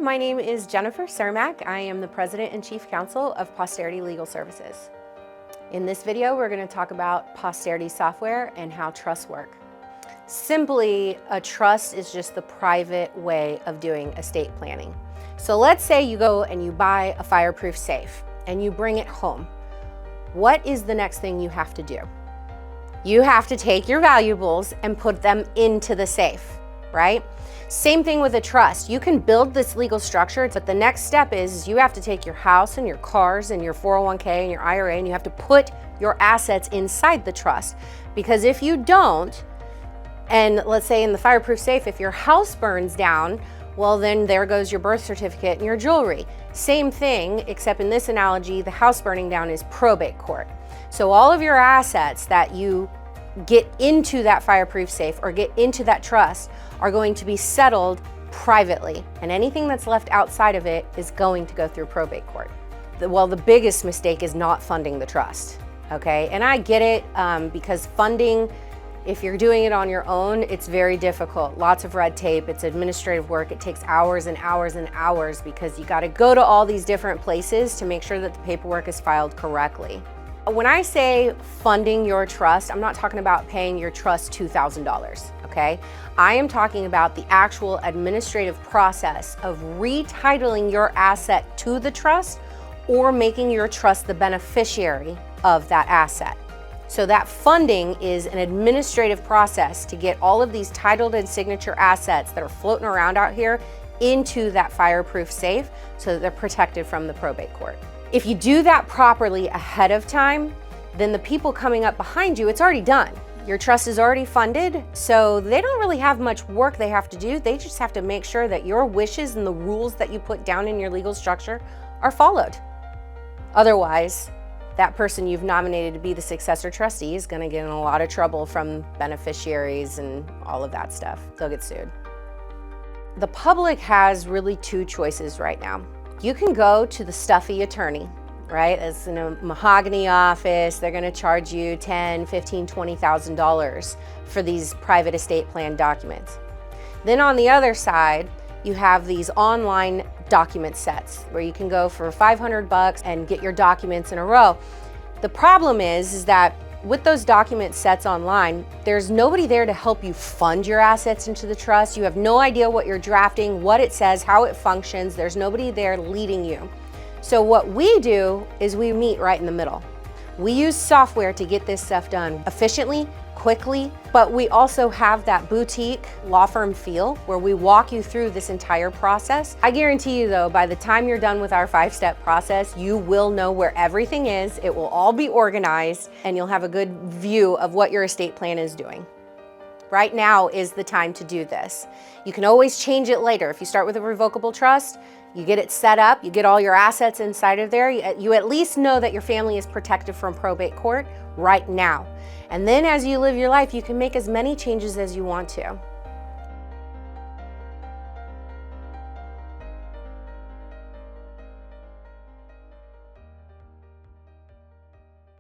my name is Jennifer Surmacz. I am the President and Chief Counsel of Posterity Legal Services. In this video, we're going to talk about Posterity software and how trusts work. Simply, a trust is just the private way of doing estate planning. So let's say you go and you buy a fireproof safe and you bring it home. What is the next thing you have to do? You have to take your valuables and put them into the safe, right? Same thing with a trust. You can build this legal structure, but the next step is you have to take your house and your cars and your 401k and your IRA, and you have to put your assets inside the trust. Because if you don't, and let's say in the fireproof safe, if your house burns down, well, then there goes your birth certificate and your jewelry. Same thing, except in this analogy, the house burning down is probate court. So all of your assets that you get into that fireproof safe or get into that trust are going to be settled privately, and anything that's left outside of it is going to go through probate court. Well, the biggest mistake is not funding the trust, okay? And I get it, because funding, if you're doing it on your own, it's very difficult. Lots of red tape, it's administrative work, it takes hours and hours and hours because you gotta go to all these different places to make sure that the paperwork is filed correctly. When I say funding your trust, I'm not talking about paying your trust $2,000, okay? I am talking about the actual administrative process of retitling your asset to the trust or making your trust the beneficiary of that asset. So that funding is an administrative process to get all of these titled and signature assets that are floating around out here into that fireproof safe so that they're protected from the probate court. If you do that properly ahead of time, then the people coming up behind you, it's already done. Your trust is already funded, so they don't really have much work they have to do. They just have to make sure that your wishes and the rules that you put down in your legal structure are followed. Otherwise, that person you've nominated to be the successor trustee is going to get in a lot of trouble from beneficiaries and all of that stuff. They'll get sued. The public has really two choices right now. You can go to the stuffy attorney, right? It's in a mahogany office. They're going to charge you $10,000, $15,000, $20,000 for these private estate plan documents. Then on the other side, you have these online document sets where you can go for $500 and get your documents in a row. The problem is that with those document sets online, there's nobody there to help you fund your assets into the trust. You have no idea what you're drafting, what it says, how it functions. There's nobody there leading you. So what we do is we meet right in the middle. We use software to get this stuff done efficiently, quickly, but we also have that boutique law firm feel where we walk you through this entire process. I guarantee you though, by the time you're done with our 5-step process, you will know where everything is, it will all be organized, and you'll have a good view of what your estate plan is doing. Right now is the time to do this. You can always change it later. If you start with a revocable trust, you get it set up, you get all your assets inside of there, you at least know that your family is protected from probate court right now. And then as you live your life, you can make as many changes as you want to.